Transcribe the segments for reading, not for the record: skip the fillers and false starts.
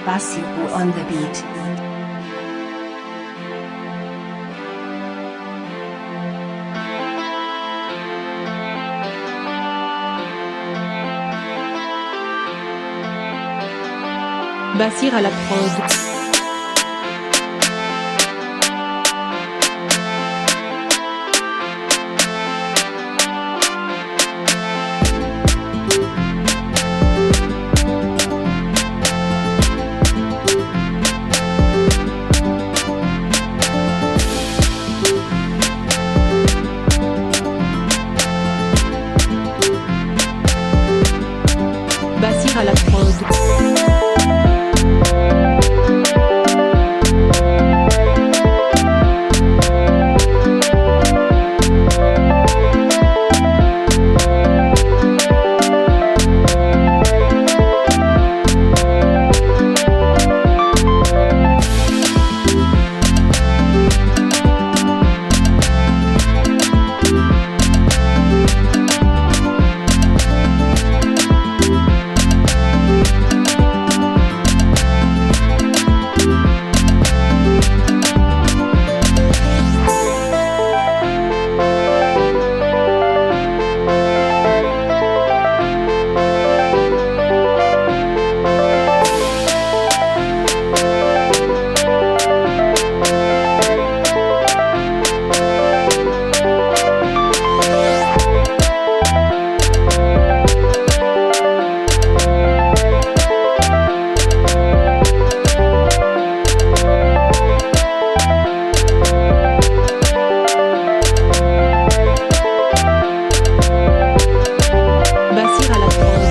Basiru on the beat. Basir à la prod. Basir à la prod. Basir à la prod.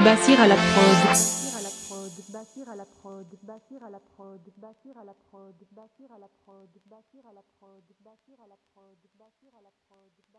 Basir à la prod. Basir à la prod. Basir à la prod. Basir à la prod. Basir à la prod. Basir à la prod. Basir à la prod. Basir à la prod.